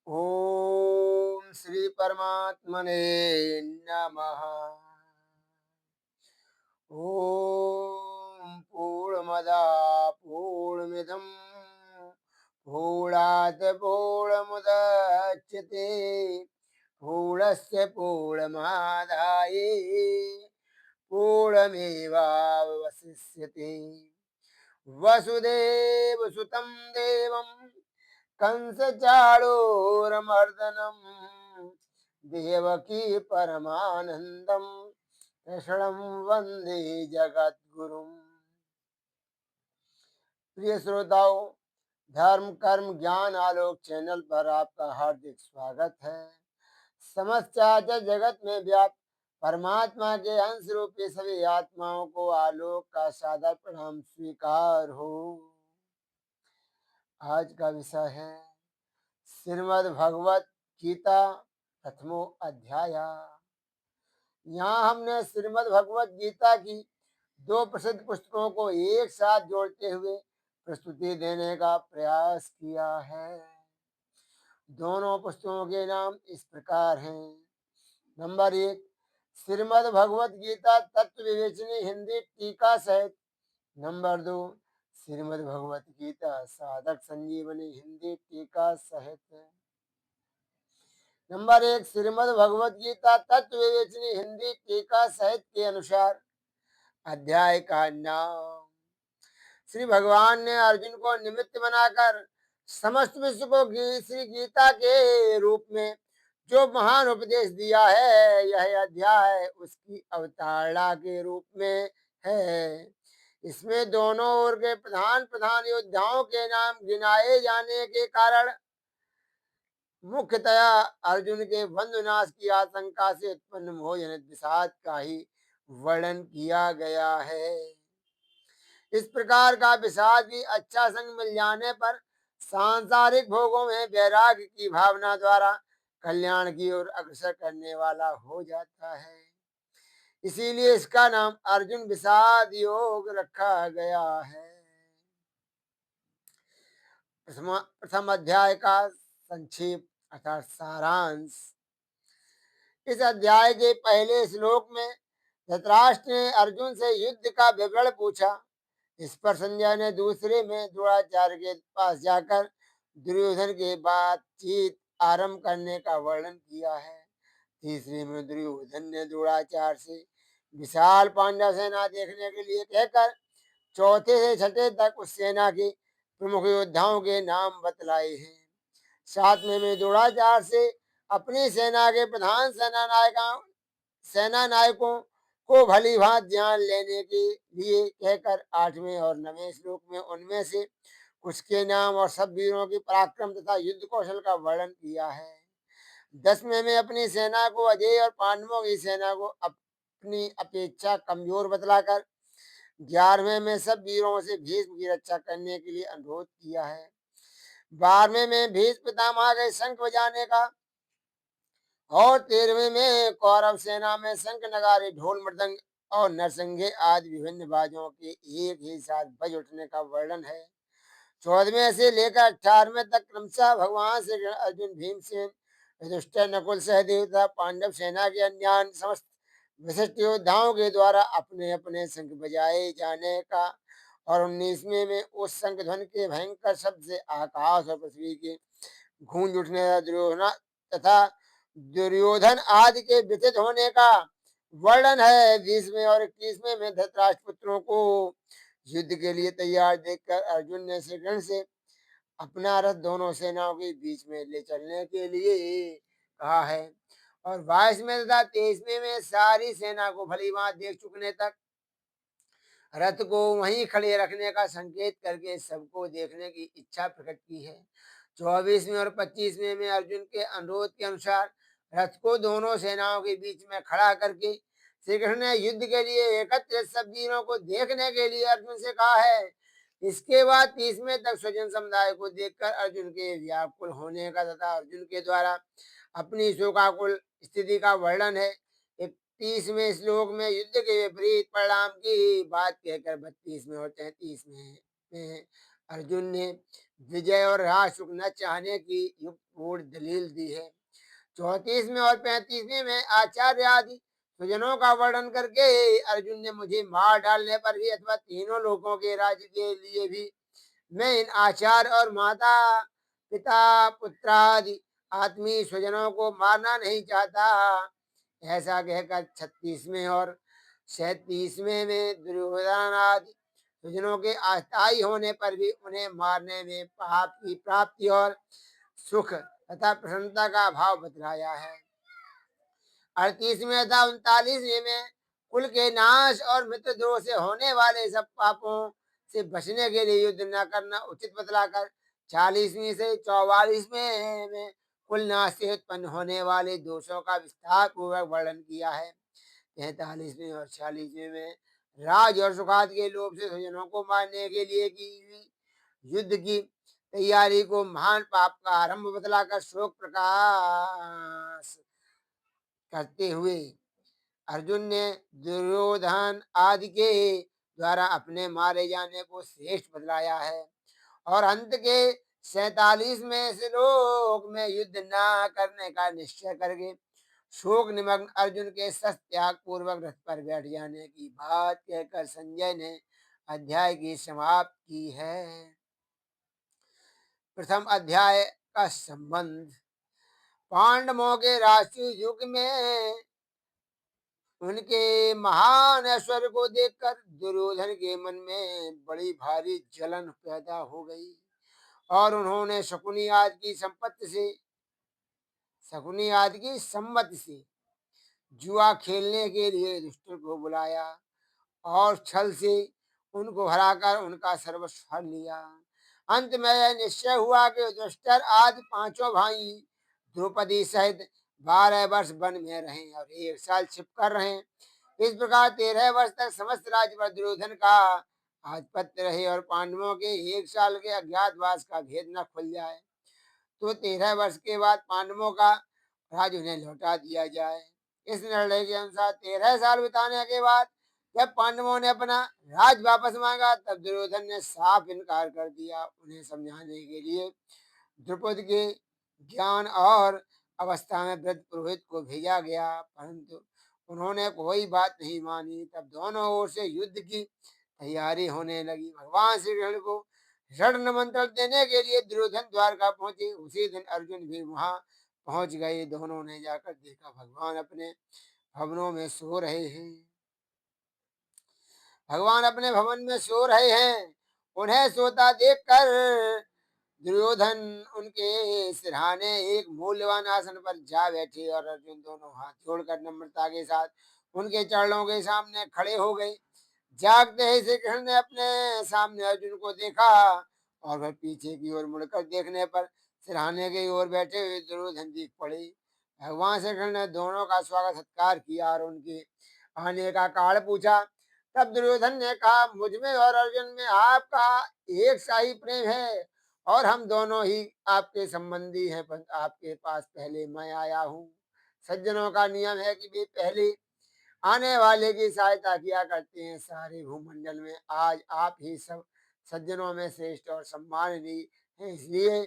ओम श्री परमात्मने नमः। ओम पूर्णमदा पूर्णमिदं पूर्णात् पूर्णमुदच्यते पूर्णस्य पूर्णमादाय पूर्णमेवावशिष्यते। वसुदेव सुतं देवं कंसचाणूरमर्दनम् देवकी परमानंदम कृष्णं वंदे जगद्गुरुम्। प्रिय श्रोताओं, धर्म कर्म ज्ञान आलोक चैनल पर आपका हार्दिक स्वागत है। समस्त चराचर जगत में व्याप्त परमात्मा के अंश रूपी सभी आत्माओं को आलोक का सादर प्रणाम स्वीकार हो। आज का विषय है श्रीमद् भगवत गीता प्रथमो अध्याय। यहाँ हमने श्रीमद् भगवत गीता की दो प्रसिद्ध पुस्तकों को एक साथ जोड़ते हुए प्रस्तुति देने का प्रयास किया है। दोनों पुस्तकों के नाम इस प्रकार हैं। नंबर 1, श्रीमद् भगवत गीता तत्व विवेचनी हिंदी टीका सहित। नंबर 2, श्रीमद् भगवत गीता साधक संजीवनी हिंदी टीका सहित। नंबर 1, श्रीमद् भगवत गीता तत्व विवेचनी हिंदी टीका सहित के अनुसार अध्याय का नाम श्री भगवान ने अर्जुन को निमित्त बनाकर समस्त विश्व को श्री गीता के रूप में जो महान उपदेश दिया है, यह अध्याय उसकी अवतारणा के रूप में है। इसमें दोनों ओर के प्रधान प्रधान योद्धाओं के नाम गिनाए जाने के कारण मुख्यतया अर्जुन के बंधुनाश की आशंका से उत्पन्न मोह जनित विषाद का ही वर्णन किया गया है। इस प्रकार का विषाद भी अच्छा संग मिल जाने पर सांसारिक भोगों में वैराग्य की भावना द्वारा कल्याण की ओर अग्रसर करने वाला हो जाता है। इसीलिए इसका नाम अर्जुन विषाद योग रखा गया है। प्रथम अध्याय का संक्षेप अर्थात सारांश। इस अध्याय के पहले श्लोक में धृतराष्ट्र ने अर्जुन से युद्ध का विवरण पूछा। इस पर संजय ने दूसरे में द्रोणाचार्य के पास जाकर दुर्योधन के बातचीत आरंभ करने का वर्णन किया है। तीसरे में दुर्योधन ने द्रोणाचार्य से विशाल पांडव सेना देखने के लिए कहकर चौथे से छठे तक उस सेना के प्रमुख योद्धाओं के नाम बतलाए हैं। सातवें में द्रोणाचार्य से अपनी सेना के प्रधान सेना नायकों को भली भांति ध्यान लेने के लिए कहकर आठवें और नवें श्लोक में उनमें से कुछ के नाम और सब वीरों की पराक्रम तथा युद्ध कौशल का वर्णन किया है। 10वें में अपनी सेना को अजय और पांडवों की सेना को अपनी अपेक्षा कमजोर बतलाकर 11वें में सब वीरों से भीष्म की रक्षा करने के लिए अनुरोध किया है। 12वें में भीष्म पितामह के शंख बजाने का और 13वें में कौरव सेना में शंख नगारे ढोल मृदंग और नरसिंगे आदि विभिन्न बाजों के एक ही साथ बज उठने का वर्णन है। 14वें से लेकर 18वें तक क्रमशः भगवान श्री अर्जुन भीमसेन युधिष्ठिर नकुल सहदेव तथा पांडव सेना के अन्य समस्त विशिष्ट योद्धाओं के द्वारा अपने अपने शंख बजाए जाने का और 19वें में उस शंख ध्वनि के भयंकर शब्द से आकाश और पृथ्वी के गूंज उठने तथा दुर्योधन आदि के व्यथित होने का वर्णन है। 20वें और 21वें में धृतराष्ट्र पुत्रों को युद्ध के लिए तैयार देखकर अर्जुन ने श्री कृष्ण से अपना रथ दोनों सेनाओं के बीच में ले चलने के लिए कहा है। और 22वें तथा 23वें में सारी सेना को भली भांति देख चुकने तक रथ को वहीं खड़े रखने का संकेत करके सबको देखने की इच्छा प्रकट की है। 24वें और 25वें में अर्जुन के अनुरोध के अनुसार रथ को दोनों सेनाओं के बीच में खड़ा करके श्री कृष्ण ने युद्ध के लिए एकत्रित सब वीरों को देखने के लिए अर्जुन से कहा है। इसके बाद 30वें तक स्वजन समुदाय को देखकर अर्जुन के व्याकुल होने का तथा अर्जुन के द्वारा अपनी शोकाकुल स्थिति का वर्णन है। 31वें श्लोक में युद्ध के विपरीत परिणाम की बात कहकर 32वें और 33वें में अर्जुन ने विजय और राज सुख न चाहने की युक्तपूर्ण दलील दी है। 34वें और 35वें में आचार्य आदि स्वजनों का वर्णन करके अर्जुन ने मुझे मार डालने पर भी अथवा तीनों लोगों के राज्य के लिए भी मैं इन आचार्य और माता पिता पुत्रादि आत्मीय स्वजनों को मारना नहीं चाहता। ऐसा कहकर 36वें और 37वें में दुर्योधन आदि स्वजनों के अस्थायी होने पर भी उन्हें मारने में पाप की प्राप्ति और सुख तथा प्रसन्नता का भाव बतलाया है। 38वें तथा 39वें में कुल के नाश और मित्रद्रोह से होने वाले सब पापों से बचने के लिए युद्ध न करना उचित बतलाकर 40वीं से 44वें में कुल नाश से उत्पन्न होने वाले दोषों का विस्तार पूर्वक वर्णन किया है। 43वें और 46वें में राज और सुखाद के लोभ से स्वजनों को मारने के लिए की हुई युद्ध की तैयारी को महान पाप का आरंभ बतलाकर शोक प्रकाश करते हुए अर्जुन ने दुर्योधन आदि के द्वारा अपने मारे जाने को श्रेष्ठ बतलाया है। और अंत के 47वें श्लोक में युद्ध न करने का निश्चय करके शोक निमग्न अर्जुन के शस्त्र त्याग पूर्वक रथ पर बैठ जाने की बात कहकर संजय ने अध्याय की समाप्ति की है। प्रथम अध्याय का संबंध पांडवों के राष्ट्रीय युग में उनके महान ऐश्वर्य को देखकर दुर्योधन के मन में बड़ी भारी जलन पैदा हो गई और उन्होंने शकुनी आदि की सम्मति से जुआ खेलने के लिए दुष्टों को बुलाया और छल से उनको हराकर उनका सर्वस्व हर लिया। अंत में यह निश्चय हुआ कि दुष्टर आदि पांचों भाई द्रौपदी सहित 12 वर्ष वन में रहें और 1 साल छिप कर रहें। इस प्रकार 13 वर्ष तक समस्त राज्य पर दुर्योधन का आधिपत्य रहे और पांडवों के 1 साल के अज्ञातवास का भेद न खुल जाए तो 13 वर्ष के बाद पांडवों का राज उन्हें लौटा दिया जाए। इस निर्णय के अनुसार 13 साल बिताने के बाद जब पांडवों ने अपना राज वापस मांगा तब दुर्योधन ने साफ इनकार कर दिया। उन्हें समझाने के लिए द्रुपद के ज्ञान और अवस्था में वृद्ध पुरोहित को भेजा गया परंतु उन्होंने कोई बात नहीं मानी। तब दोनों ओर से युद्ध की तैयारी होने लगी। भगवान श्री कृष्ण को रण निमंत्रण देने के लिए दुर्योधन द्वारका पहुंचे। उसी दिन अर्जुन भी वहां पहुंच गए। दोनों ने जाकर देखा भगवान अपने भवनों में सो रहे हैं। भगवान अपने भवन में सो रहे हैं। उन्हें सोता देखकर दुर्योधन उनके सिरहाने एक मूल्यवान आसन पर जा बैठे और अर्जुन दोनों हाथ जोड़कर नम्रता के साथ उनके चरणों के सामने खड़े हो गए। जागते ही श्री कृष्ण ने अपने सामने अर्जुन को देखा और वह पीछे की ओर मुड़कर देखने पर सिरहाने की ओर बैठे हुए दुर्योधन दिख पड़े। भगवान श्री कृष्ण ने दोनों का स्वागत सत्कार किया और उनके आने का कारण पूछा। तब दुर्योधन ने कहा मुझ में और अर्जुन में आपका एक शाही प्रेम है और हम दोनों ही आपके संबंधी हैं पर आपके पास पहले मैं आया हूँ। सज्जनों का नियम है कि वे पहले आने वाले की सहायता किया करते हैं। सारे भूमंडल में आज आप ही सब सज्जनों में श्रेष्ठ और सम्माननीय हैं इसलिए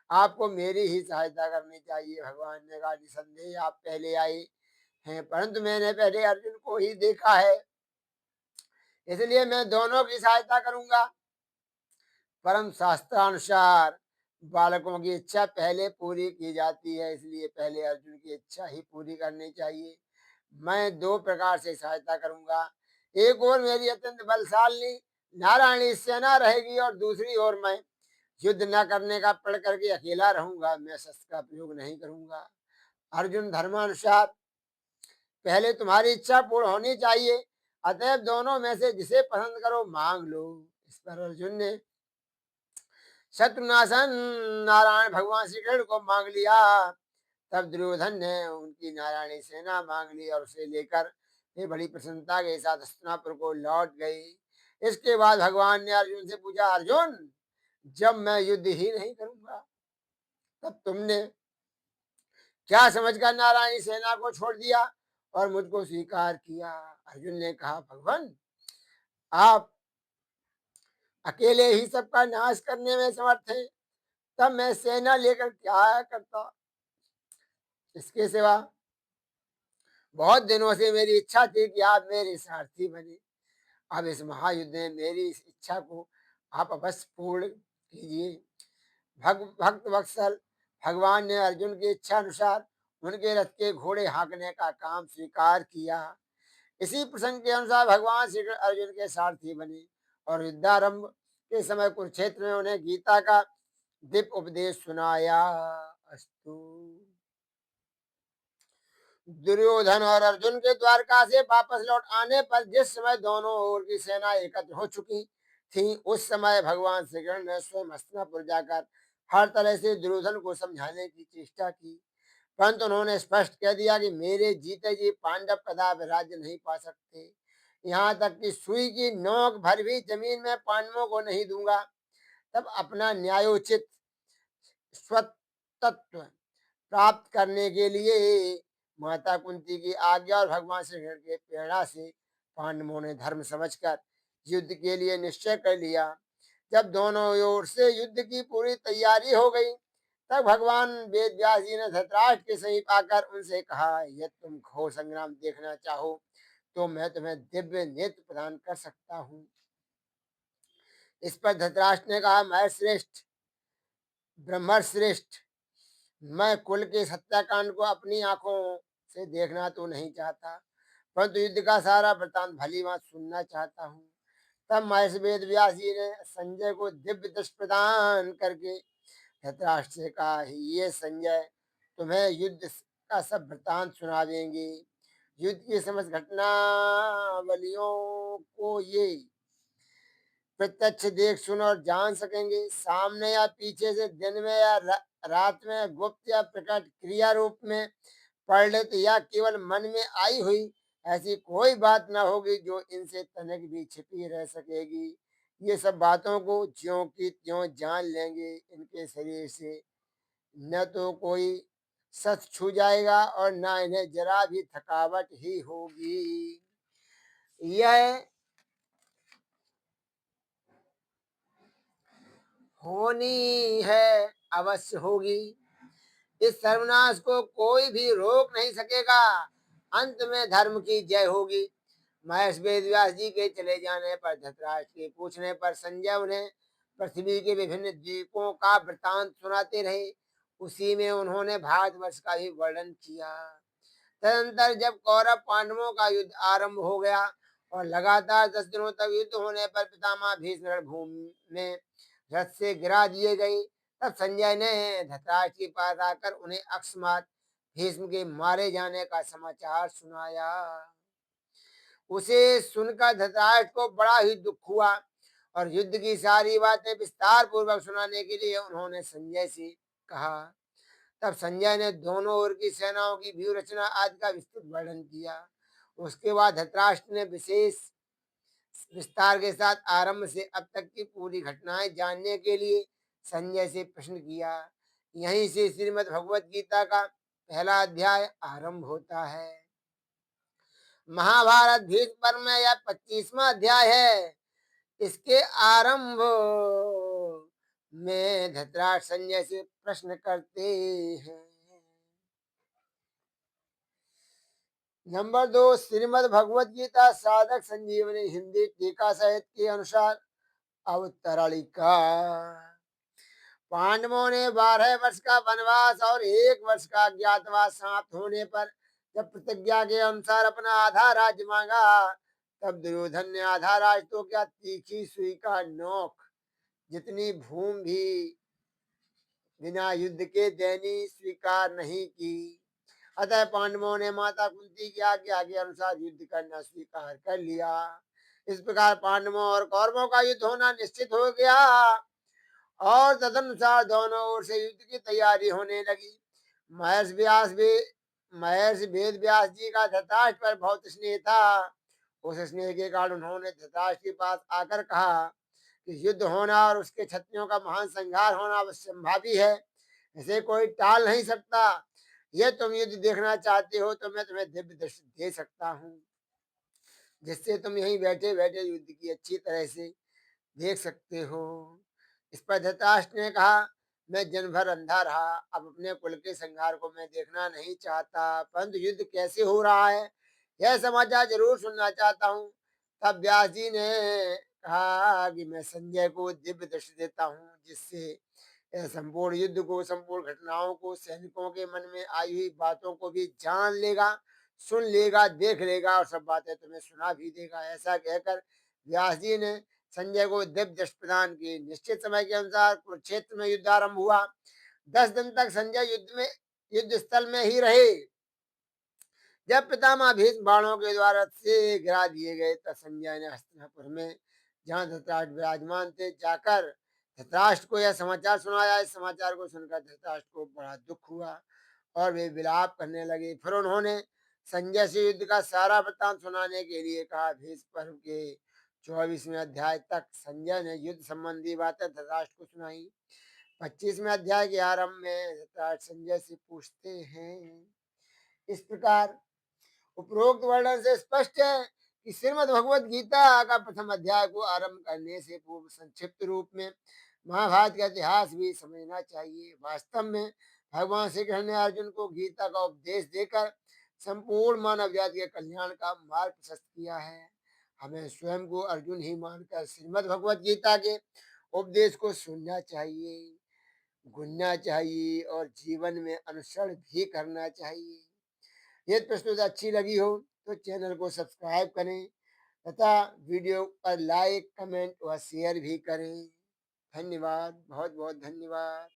आपको मेरी ही सहायता करनी चाहिए। भगवान ने कहा निसंदेह आप पहले आए हैं परंतु मैंने पहले अर्जुन को ही देखा है इसलिए मैं दोनों की सहायता करूंगा। परम शास्त्रानुसार बालकों की इच्छा पहले पूरी की जाती है इसलिए पहले अर्जुन की इच्छा ही पूरी करनी चाहिए। मैं दो प्रकार से सहायता करूंगा। एक ओर मेरी अत्यंत बलशाली नारायणी सेना रहेगी और दूसरी ओर मैं युद्ध न करने का प्रण करके अकेला रहूंगा। मैं शस्त्र का प्रयोग नहीं करूंगा। अर्जुन धर्मानुसार पहले तुम्हारी इच्छा पूर्ण होनी चाहिए अतएव दोनों में से जिसे पसंद करो मांग लो। इस पर अर्जुन ने शत्रुनाशन नारायण भगवान श्री कृष्ण को मांग लिया। तब दुर्योधन ने उनकी नारायणी सेना मांग ली और उसे लेकर वे बड़ी प्रसन्नता के साथ हस्तिनापुर को लौट गए। इसके बाद भगवान ने अर्जुन से पूछा अर्जुन जब मैं युद्ध ही नहीं करूंगा तब तुमने क्या समझकर नारायणी सेना को छोड़ दिया और मुझको स्वीकार किया। अर्जुन ने कहा भगवान आप अकेले ही सबका नाश करने में समर्थ हैं तब मैं सेना लेकर क्या करता। इसके सिवा बहुत दिनों से मेरी इच्छा थी कि आप मेरे सारथी बने। अब इस महायुद्ध में मेरी इस इच्छा को आप अवश्य पूर्ण कीजिए। भक्त वत्सल भगवान ने अर्जुन की इच्छा अनुसार उनके रथ के घोड़े हाँकने का काम स्वीकार किया। इसी प्रसंग के अनुसार भगवान श्री कृष्ण अर्जुन के सारथी बने और युद्धारंभ के समय कुरुक्षेत्र में उन्हें गीता का दिव्य उपदेश सुनाया। अस्तु। दुर्योधन और अर्जुन के द्वारका से वापस लौट आने पर जिस समय दोनों ओर की सेना एकत्र हो चुकी थी, उस समय भगवान श्री कृष्ण ने स्वयं हस्तिनापुर जाकर हर तरह से दुर्योधन को समझाने की चेष्टा की, परंतु उन्होंने स्पष्ट कह दिया कि मेरे जीते जी पांडव कदापि राज्य नहीं पा सकते। यहाँ तक कि सुई की नोक भर भी जमीन में पांडवों को नहीं दूंगा। तब अपना न्यायोचित स्वतत्व प्राप्त करने के लिए माता कुंती की आज्ञा और भगवान श्री कृष्ण के प्रेरणा से पांडवों ने धर्म समझकर युद्ध के लिए निश्चय कर लिया। जब दोनों ओर से युद्ध की पूरी तैयारी हो गई, तब भगवान वेद व्यास जी ने धृतराष्ट्र के समीप आकर उनसे कहा, यदि तुम घोर संग्राम देखना चाहो तो मैं तुम्हें दिव्य नेत्र प्रदान कर सकता हूँ। इस पर धृतराष्ट्र ने कहा, मैं श्रेष्ठ ब्रह्मश्रेष्ठ, मैं कुल के हत्याकांड को अपनी आंखों से देखना तो नहीं चाहता, परंतु युद्ध का सारा वृतांत भली बात सुनना चाहता हूँ। तब महर्षि वेद व्यास जी ने संजय को दिव्य दृष्टि प्रदान करके धृतराष्ट्र से कहा, ये संजय तुम्हें युद्ध का सब वृतांत सुना देंगे। युद्ध की समस्त घटनावलियों को ये प्रत्यक्ष देख सुन और जान सकेंगे। सामने या पीछे से, दिन में या रात में, गुप्त या प्रकट, क्रिया रूप में, परिणत या केवल मन में आई हुई, ऐसी कोई बात न होगी जो इनसे तनिक भी छिपी रह सकेगी। ये सब बातों को ज्यों की त्यों जान लेंगे। इनके शरीर से न तो कोई सच छू जाएगा और न इन्हें जरा भी थकावट ही होगी। यह होनी है, अवश्य होगी। इस सर्वनाश को कोई भी रोक नहीं सकेगा। अंत में धर्म की जय होगी। महर्षि वेदव्यास जी के चले जाने पर धृतराष्ट्र के पूछने पर संजय उन्हें पृथ्वी के विभिन्न द्वीपों का वृतांत सुनाते रहे। उसी में उन्होंने भारतवर्ष का भी वर्णन किया। तदंतर जब कौरव पांडवों का युद्ध आरंभ हो गया और लगातार 10 दिनों तक युद्ध होने पर पितामह भीष्म रणभूमि में रथ से गिरा दिए गए, तब संजय ने धृतराष्ट्र के पास आकर उन्हें अकस्मात भीष्म के मारे जाने का समाचार सुनाया। उसे सुनकर धृतराष्ट्र को बड़ा ही दुख हुआ और युद्ध की सारी बातें विस्तार पूर्वक सुनाने के लिए उन्होंने संजय से कहा। तब संजय ने दोनों ओर की सेनाओं की व्यूह रचना आदि का विस्तृत वर्णन किया। उसके बाद धृतराष्ट्र ने विशेष विस्तार के साथ आरंभ से अब तक की पूरी घटनाएं जानने के लिए संजय से प्रश्न किया। यहीं से श्रीमद् भगवत गीता का पहला अध्याय आरंभ होता है। महाभारत भीष्म पर्व में यह 25वां अध्याय है। इसके आरंभ में धृतराष्ट्र संजय से प्रश्न करते हैं। नंबर 2, श्रीमद् भगवत गीता साधक संजीवनी हिंदी टीका सहित के अनुसार अवतरणिका। पांडवों ने 12 वर्ष का वनवास और 1 वर्ष का अज्ञातवास समाप्त होने पर जब प्रतिज्ञा के अनुसार अपना आधा राज्य मांगा, तब दुर्योधन ने आधा राज्य तो क्या, तीखी सुई का नोक जितनी भूमि भी बिना युद्ध के देनी स्वीकार नहीं की। अतः पांडवों ने माता कुंती की आज्ञा के अनुसार युद्ध करना स्वीकार कर लिया। इस प्रकार पांडवों और कौरवों का युद्ध होना निश्चित हो गया और तदनुसार दोनों ओर से युद्ध की तैयारी होने लगी। महर्षि वेद व्यास जी का धृतराष्ट्र पर बहुत स्नेह था। उस स्नेह के कारण उन्होंने धृतराष्ट्र के पास आकर कहा कि युद्ध होना और उसके क्षत्रियों का महान संहार होना अवश्यंभावी है, इसे कोई टाल नहीं सकता। यह तुम युद्ध देखना चाहते हो तो मैं तुम्हें दिव्य दृष्टि दे सकता हूँ, जिससे तुम यहीं बैठे बैठे युद्ध की अच्छी तरह से देख सकते हो। इस पर धृतराष्ट्र ने कहा, मैं दिन भर अंधा रहा, अब अपने कुल के संहार को मैं देखना नहीं चाहता, परंतु युद्ध कैसे हो रहा है यह समाचार जरूर सुनना चाहता हूँ। तब व्यास जी ने कहा कि मैं संजय को दिव्य दृष्टि देता हूँ, जिससे यह संपूर्ण युद्ध को, संपूर्ण घटनाओं को, सैनिकों के मन में आई हुई बातों को भी जान लेगा, सुन लेगा, देख लेगा और सब बातें तुम्हें सुना भी देगा। ऐसा कहकर व्यास जी ने संजय को दिव्य दृष्टि प्रदान की। निश्चित समय के अनुसार कुरुक्षेत्र में युद्ध आरंभ हुआ। 10 दिन तक संजय युद्ध स्थल में ही रहे। जब पितामह भीष्म बाणों के द्वारा से गिरा दिए गए तब संजय ने हस्तिनापुर में, जहाँ धृतराष्ट्र विराजमान थे, जाकर धृतराष्ट्र को यह समाचार सुनाया। इस समाचार को सुनकर धृतराष्ट्र को बड़ा दुख हुआ और वे विलाप करने लगे। फिर उन्होंने संजय से युद्ध का सारा वृत्तांत सुनाने के लिए कहा। भीष्म पर्व के 24वें अध्याय तक संजय ने युद्ध संबंधी बातें धृतराष्ट्र को सुनाई। 25वें अध्याय के आरंभ में धृतराष्ट्र संजय से पूछते हैं, इस प्रकार उपरोक्त वर्णन से स्पष्ट है कि श्रीमद् भगवत गीता का प्रथम अध्याय को आरंभ करने से पूर्व संक्षिप्त रूप में महाभारत का इतिहास भी समझना चाहिए। वास्तव में भगवान श्री कृष्ण ने अर्जुन को गीता का उपदेश देकर संपूर्ण मानव जाति के कल्याण का मार्ग प्रशस्त किया है। हमें स्वयं को अर्जुन ही मानकर श्रीमद् भगवत गीता के उपदेश को सुनना चाहिए, गुनना चाहिए और जीवन में अनुसरण भी करना चाहिए। यदि प्रस्तुति अच्छी लगी हो तो चैनल को सब्सक्राइब करें तथा वीडियो पर लाइक, कमेंट व शेयर भी करें। धन्यवाद, बहुत बहुत धन्यवाद।